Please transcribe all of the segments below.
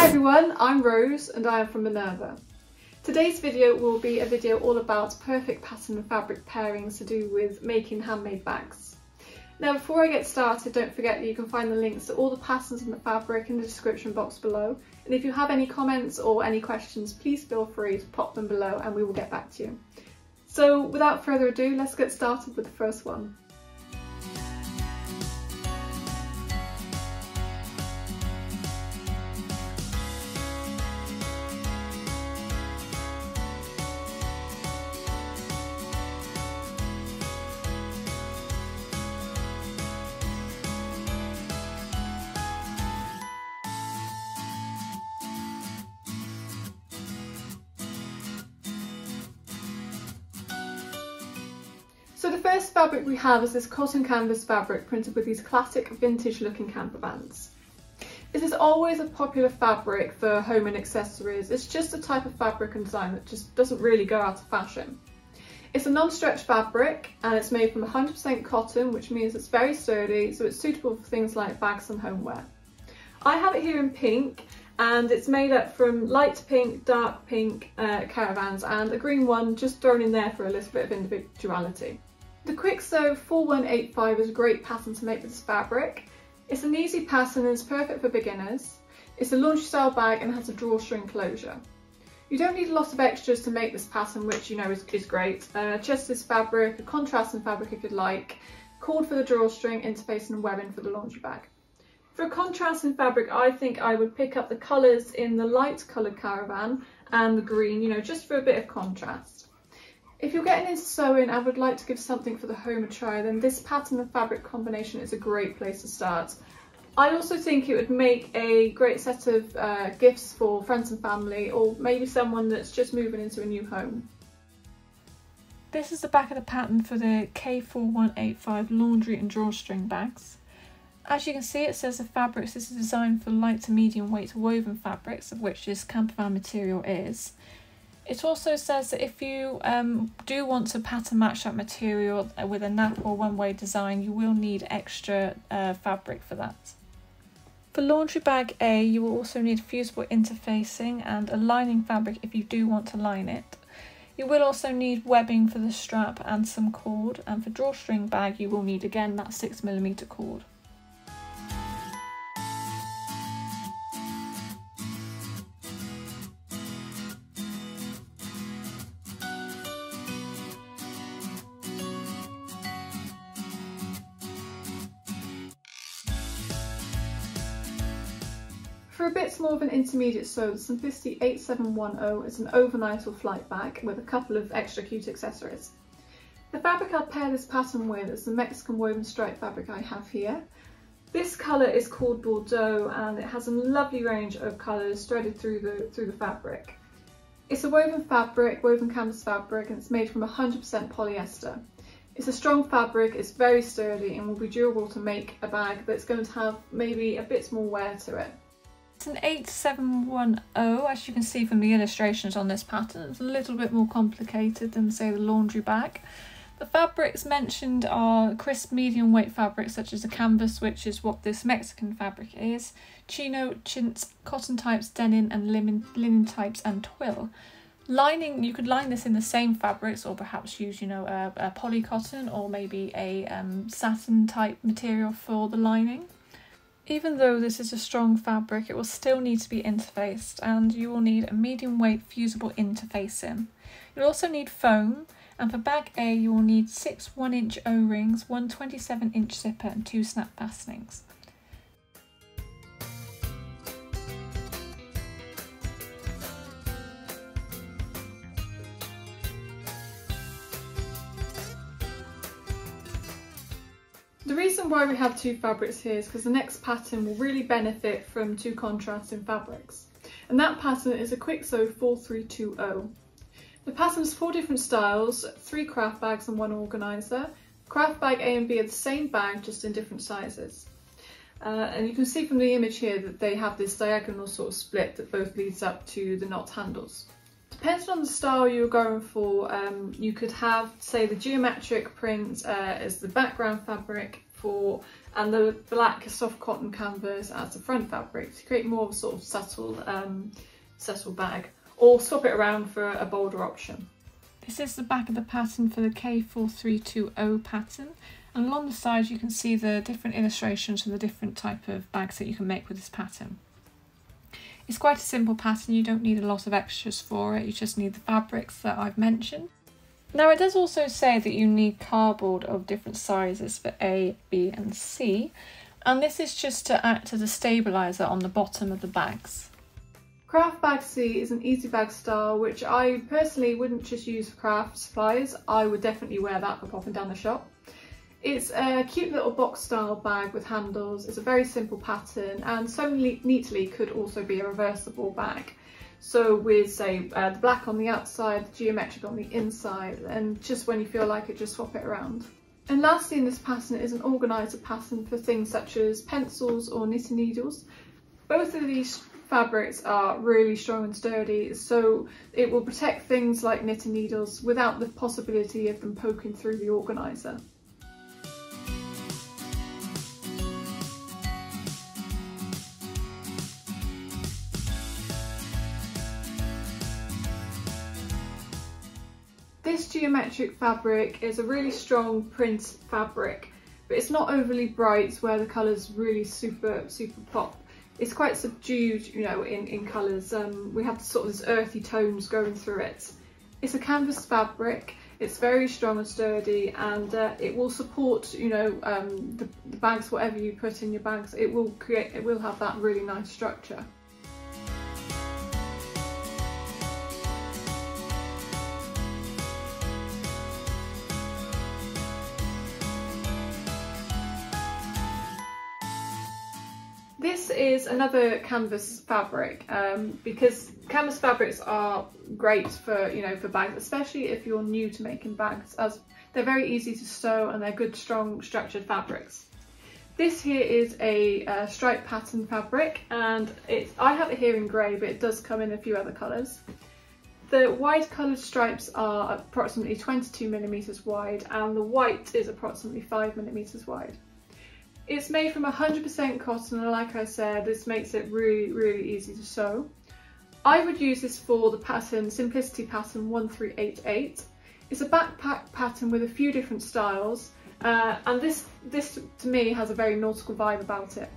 Hi everyone, I'm Rose and I am from Minerva. Today's video will be a video all about perfect pattern and fabric pairings to do with making handmade bags. Now before I get started, don't forget that you can find the links to all the patterns and the fabric in the description box below, and if you have any comments or any questions, please feel free to pop them below and we will get back to you. So without further ado, let's get started with the first one. So the first fabric we have is this cotton canvas fabric printed with these classic vintage looking camper vans. This is always a popular fabric for home and accessories. It's just a type of fabric and design that just doesn't really go out of fashion. It's a non-stretch fabric and it's made from 100% cotton, which means it's very sturdy, so it's suitable for things like bags and homeware. I have it here in pink, and it's made up from light pink, dark pink caravans and a green one just thrown in there for a little bit of individuality. The Quicko 4185 is a great pattern to make with this fabric. It's an easy pattern and it's perfect for beginners. It's a laundry style bag and has a drawstring closure. You don't need a lot of extras to make this pattern, which you know is great. Just this fabric, a contrasting fabric if you'd like, cord for the drawstring, interfacing and webbing for the laundry bag. For a contrasting fabric, I think I would pick up the colours in the light coloured caravan and the green, you know, just for a bit of contrast. If you're getting into sewing and would like to give something for the home a try, then this pattern and fabric combination is a great place to start. I also think it would make a great set of gifts for friends and family, or maybe someone that's just moving into a new home. This is the back of the pattern for the K4185 laundry and drawstring bags. As you can see, it says the fabrics, this is designed for light to medium weight woven fabrics, of which this campervan material is. It also says that if you do want to pattern match that material with a nap or one-way design, you will need extra fabric for that. For laundry bag A, you will also need fusible interfacing and a lining fabric if you do want to line it. You will also need webbing for the strap and some cord, and for drawstring bag you will need again that 6mm cord. For a bit more of an intermediate sew, the Simpy 8710 is an overnight or flight bag with a couple of extra cute accessories. The fabric I'll pair this pattern with is the Mexican woven stripe fabric I have here. This colour is called Bordeaux and it has a lovely range of colours threaded through the fabric. It's a woven fabric, woven canvas fabric, and it's made from 100% polyester. It's a strong fabric, it's very sturdy and will be durable to make a bag that's going to have maybe a bit more wear to it. It's an 8710, as you can see from the illustrations on this pattern. It's a little bit more complicated than, say, the laundry bag. The fabrics mentioned are crisp medium weight fabrics such as the canvas, which is what this Mexican fabric is, chino, chintz, cotton types, denim and linen types and twill. Lining, you could line this in the same fabrics or perhaps use, you know, a poly cotton or maybe a satin type material for the lining. Even though this is a strong fabric, it will still need to be interfaced, and you will need a medium weight fusible interfacing. You'll also need foam, and for bag A you will need 6 1-inch O-rings, 1 27-inch zipper and 2 snap fastenings. The reason why we have two fabrics here is because the next pattern will really benefit from two contrasting fabrics. And that pattern is a Quicko 4320. The pattern is 4 different styles, 3 craft bags and 1 organiser. Craft bag A and B are the same bag, just in different sizes. And you can see from the image here that they have this diagonal sort of split that both leads up to the knot handles. Depending on the style you're going for, you could have, say, the geometric print as the background fabric and the black soft cotton canvas as the front fabric to create more of a sort of subtle bag, or swap it around for a bolder option. This is the back of the pattern for the K4320 pattern, and along the sides you can see the different illustrations for the different type of bags that you can make with this pattern. It's quite a simple pattern, you don't need a lot of extras for it, you just need the fabrics that I've mentioned. Now it does also say that you need cardboard of different sizes for A, B and C, and this is just to act as a stabiliser on the bottom of the bags. Craft Bag C is an easy bag style which I personally wouldn't just use for craft supplies, I would definitely wear that for popping down the shop. It's a cute little box style bag with handles, it's a very simple pattern and so neatly could also be a reversible bag. So with, say, the black on the outside, the geometric on the inside, and just when you feel like it, just swap it around. And lastly in this pattern is an organiser pattern for things such as pencils or knitting needles. Both of these fabrics are really strong and sturdy, so it will protect things like knitting needles without the possibility of them poking through the organiser. This geometric fabric is a really strong print fabric, but it's not overly bright where the colours really super pop. It's quite subdued, you know, in colours. We have sort of this earthy tones going through it. It's a canvas fabric, it's very strong and sturdy, and it will support, you know, the bags, whatever you put in your bags, it will have that really nice structure. This is another canvas fabric because canvas fabrics are great for, you know, for bags, especially if you're new to making bags, as they're very easy to sew and they're good, strong, structured fabrics. This here is a stripe pattern fabric, and I have it here in grey, but it does come in a few other colours. The wide coloured stripes are approximately 22mm wide, and the white is approximately 5mm wide. It's made from 100% cotton, and like I said, this makes it really easy to sew. I would use this for the pattern Simplicity pattern 1388. It's a backpack pattern with a few different styles, and this to me has a very nautical vibe about it.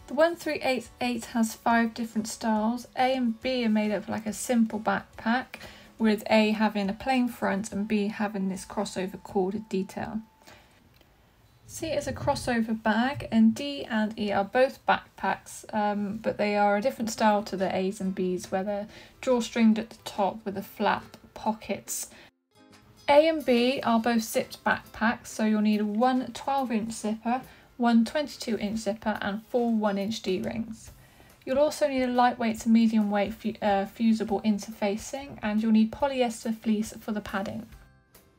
The 1388 has 5 different styles. A and B are made up like a simple backpack, with A having a plain front and B having this crossover corded detail. C is a crossover bag, and D and E are both backpacks, but they are a different style to the A's and B's, where they're drawstringed at the top with the flap pockets. A and B are both zipped backpacks, so you'll need one 12-inch zipper, one 22-inch zipper and 4 1-inch D-rings. You'll also need a lightweight to medium weight fusible interfacing, and you'll need polyester fleece for the padding.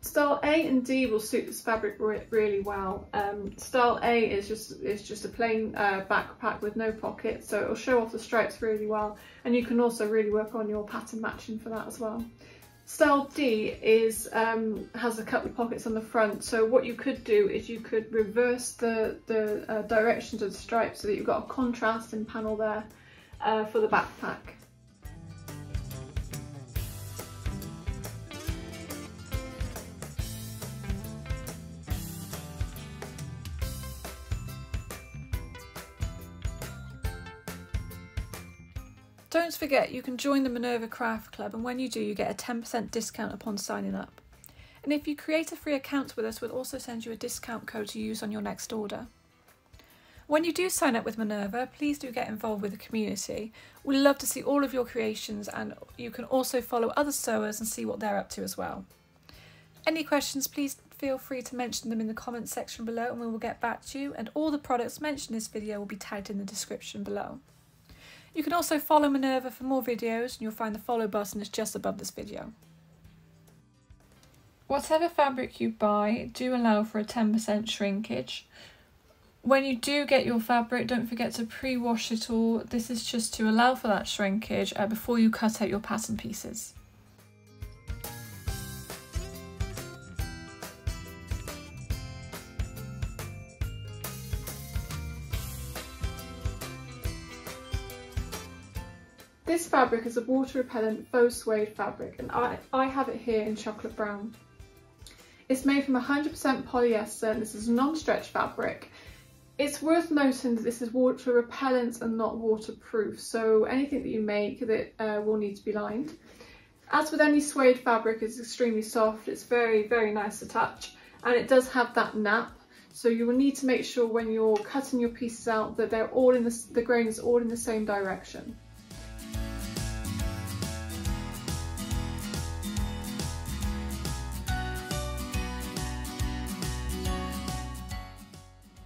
Style A and D will suit this fabric really well. Style A is just a plain backpack with no pockets, so it'll show off the stripes really well, and you can also really work on your pattern matching for that as well. Style D has a couple of pockets on the front, so what you could do is you could reverse the directions of the stripes so that you've got a contrasting panel there for the backpack. Don't forget, you can join the Minerva Craft Club, and when you do, you get a 10% discount upon signing up. And if you create a free account with us, we'll also send you a discount code to use on your next order. When you do sign up with Minerva, please do get involved with the community. We'd love to see all of your creations, and you can also follow other sewers and see what they're up to as well. Any questions, please feel free to mention them in the comments section below, and we will get back to you, and all the products mentioned in this video will be tagged in the description below. You can also follow Minerva for more videos, and you'll find the follow button is just above this video. Whatever fabric you buy, do allow for a 10% shrinkage. When you do get your fabric, don't forget to pre-wash it all. This is just to allow for that shrinkage before you cut out your pattern pieces. this fabric is a water repellent faux suede fabric, and I have it here in chocolate brown. It's made from 100% polyester and this is a non-stretch fabric. It's worth noting that this is water repellent and not waterproof, so anything that you make that will need to be lined. As with any suede fabric, it's extremely soft, it's very, very nice to touch, and it does have that nap, so you will need to make sure when you're cutting your pieces out that they're all in the grain is all in the same direction.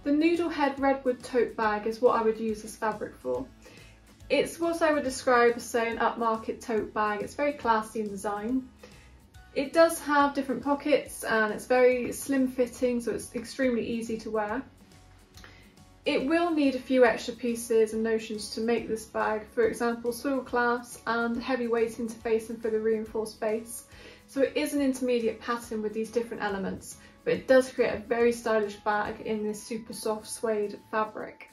The Noodle head redwood tote bag is what I would use this fabric for. It's what I would describe as, say, an upmarket tote bag. It's very classy in design. It does have different pockets and it's very slim fitting, so it's extremely easy to wear. It will need a few extra pieces and notions to make this bag, for example swivel clasps and heavy weight interfacing for the reinforced base. So it is an intermediate pattern with these different elements, but it does create a very stylish bag in this super soft suede fabric.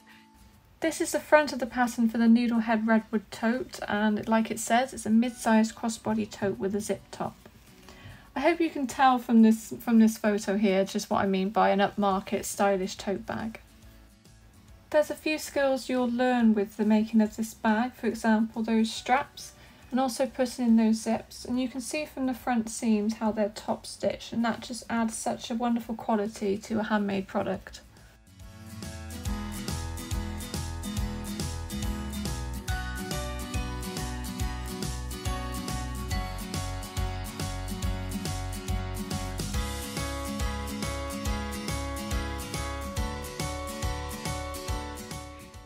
This is the front of the pattern for the Noodle head redwood tote, and like it says, it's a mid-sized crossbody tote with a zip top. I hope you can tell from this photo here just what I mean by an upmarket stylish tote bag. There's a few skills you'll learn with the making of this bag, for example those straps and also putting in those zips, and you can see from the front seams how they're top stitched, and that just adds such a wonderful quality to a handmade product.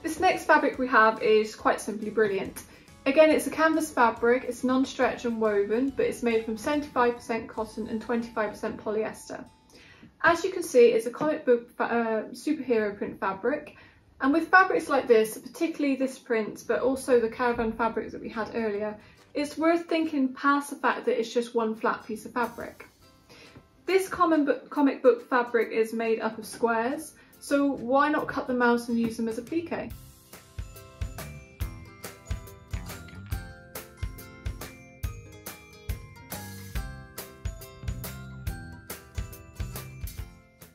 This next fabric we have is quite simply brilliant. Again, it's a canvas fabric, it's non-stretch and woven, but it's made from 75% cotton and 25% polyester. As you can see, it's a comic book superhero print fabric, and with fabrics like this, particularly this print, but also the caravan fabrics that we had earlier, it's worth thinking past the fact that it's just one flat piece of fabric. This comic book fabric is made up of squares, so why not cut them out and use them as applique?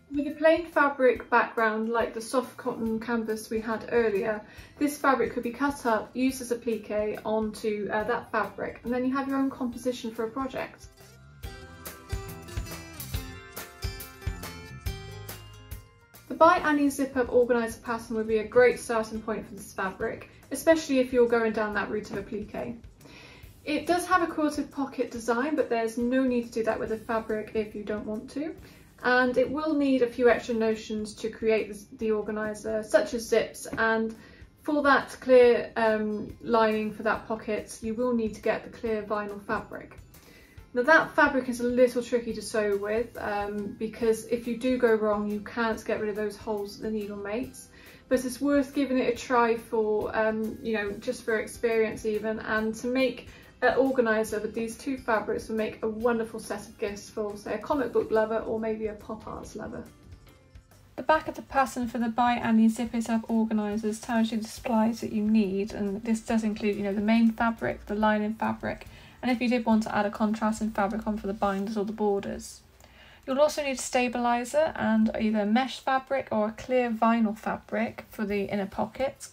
With a plain fabric background like the soft cotton canvas we had earlier, this fabric could be cut up, used as applique onto that fabric, and then you have your own composition for a project. The By Annie zip-up organiser pattern would be a great starting point for this fabric, especially if you're going down that route of applique. It does have a quilted pocket design, but there's no need to do that with the fabric if you don't want to. And it will need a few extra notions to create the organiser, such as zips, and for that clear lining for that pocket you will need to get the clear vinyl fabric. Now that fabric is a little tricky to sew with because if you do go wrong you can't get rid of those holes that the needle makes, but it's worth giving it a try for you know, just for experience even, and to make an organiser with these two fabrics will make a wonderful set of gifts for, say, a comic book lover or maybe a pop arts lover. The back of the pattern for the By Annie Zip It Up organisers tells you the supplies that you need, and this does include, you know, the main fabric, the lining fabric, and if you did want to add a contrasting fabric on for the binders or the borders. You'll also need a stabiliser and either mesh fabric or a clear vinyl fabric for the inner pocket.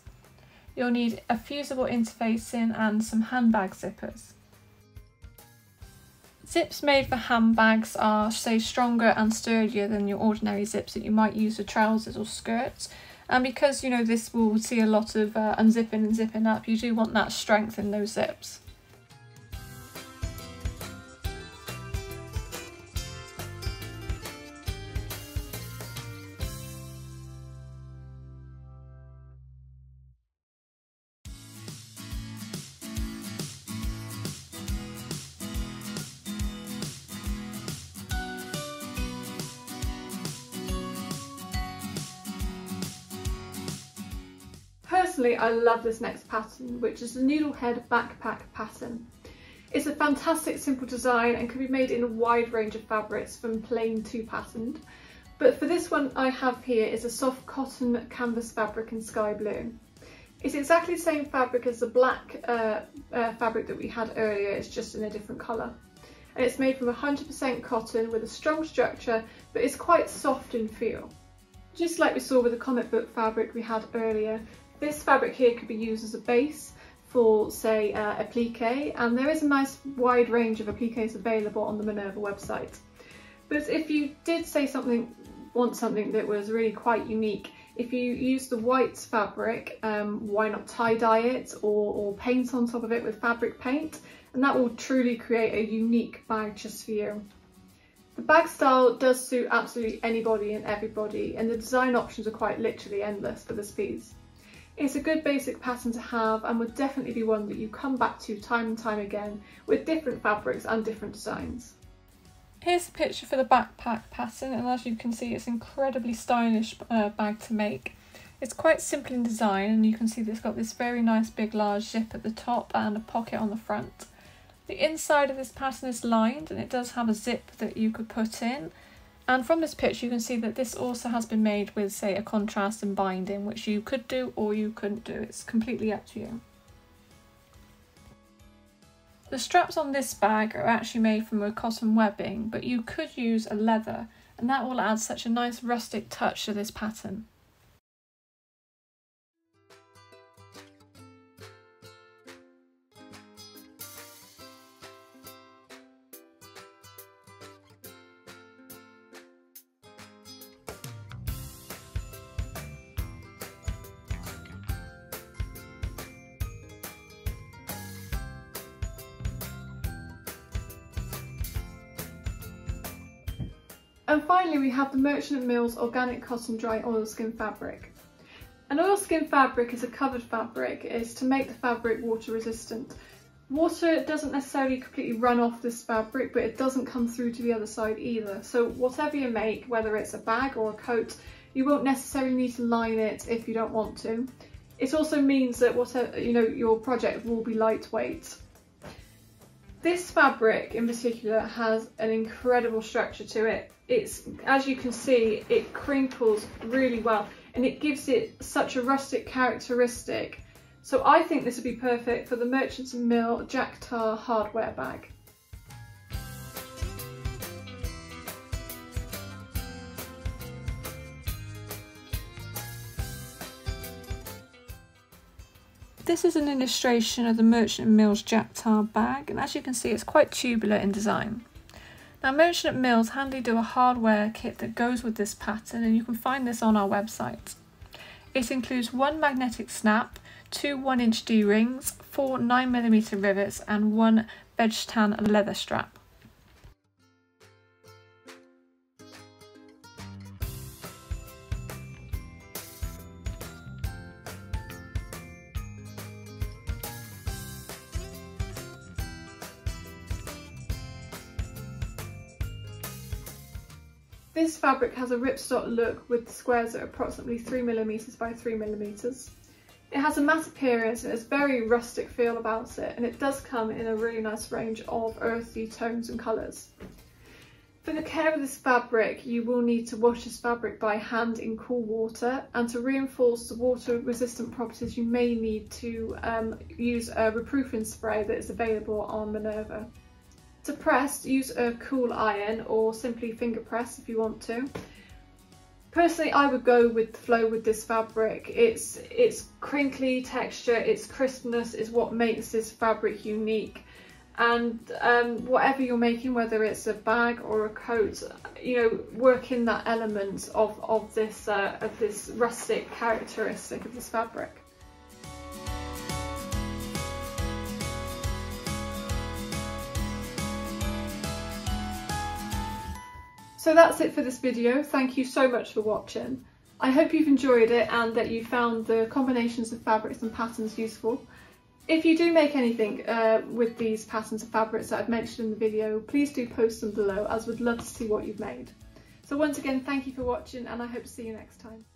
You'll need a fusible interfacing and some handbag zippers. Zips made for handbags are, say, stronger and sturdier than your ordinary zips that you might use for trousers or skirts, and because, you know, this will see a lot of unzipping and zipping up, you do want that strength in those zips. Personally, I love this next pattern, which is the Noodle head backpack pattern. It's a fantastic simple design and can be made in a wide range of fabrics from plain to patterned. But for this one I have here is a soft cotton canvas fabric in sky blue. It's exactly the same fabric as the black fabric that we had earlier, it's just in a different colour. And it's made from 100% cotton with a strong structure, but it's quite soft in feel. Just like we saw with the comic book fabric we had earlier, this fabric here could be used as a base for, say, a applique, and there is a nice wide range of appliques available on the Minerva website. But if you did want something that was really quite unique, if you use the white fabric, why not tie-dye it or paint on top of it with fabric paint, and that will truly create a unique bag just for you. The bag style does suit absolutely anybody and everybody, and the design options are quite literally endless for this piece. It's a good basic pattern to have and would definitely be one that you come back to time and time again with different fabrics and different designs. Here's the picture for the backpack pattern, and as you can see it's an incredibly stylish bag to make. It's quite simple in design, and you can see that it's got this very nice big large zip at the top and a pocket on the front. The inside of this pattern is lined and it does have a zip that you could put in. And from this picture you can see that this also has been made with, say, a contrast and binding, which you could do or you couldn't do. It's completely up to you. The straps on this bag are actually made from a cotton webbing, but you could use a leather, and that will add such a nice rustic touch to this pattern. And finally we have the Merchant Mills Organic Cotton Dry Oilskin Fabric. An oilskin fabric is a covered fabric. It's to make the fabric water resistant. Water doesn't necessarily completely run off this fabric, but it doesn't come through to the other side either. So whatever you make, whether it's a bag or a coat, you won't necessarily need to line it if you don't want to. It also means that whatever, your project will be lightweight. This fabric in particular has an incredible structure to it. It's, as you can see, it crinkles really well and it gives it such a rustic characteristic. So I think this would be perfect for the Merchant Mill Jack Tar hardware bag. This is an illustration of the Merchant Mills Jack Tar bag, and as you can see it's quite tubular in design. Now Merchant Mills handily do a hardware kit that goes with this pattern, and you can find this on our website. It includes one magnetic snap, two 1-inch D-rings, 4 9mm rivets and one veg tan leather strap. This fabric has a ripstop look with squares that are approximately 3mm by 3mm. It has a matte appearance and it's very rustic feel about it, and it does come in a really nice range of earthy tones and colours. For the care of this fabric, you will need to wash this fabric by hand in cool water, and to reinforce the water resistant properties you may need to use a reproofing spray that is available on Minerva. To press, use a cool iron or simply finger press if you want to. Personally, I would go with the flow with this fabric. Its crinkly texture, its crispness is what makes this fabric unique. And whatever you're making, whether it's a bag or a coat, work in that element of this rustic characteristic of this fabric. So that's it for this video. Thank you so much for watching. I hope you've enjoyed it and that you found the combinations of fabrics and patterns useful. If you do make anything with these patterns of fabrics that I've mentioned in the video, please do post them below, as we'd love to see what you've made. So once again, thank you for watching, and I hope to see you next time.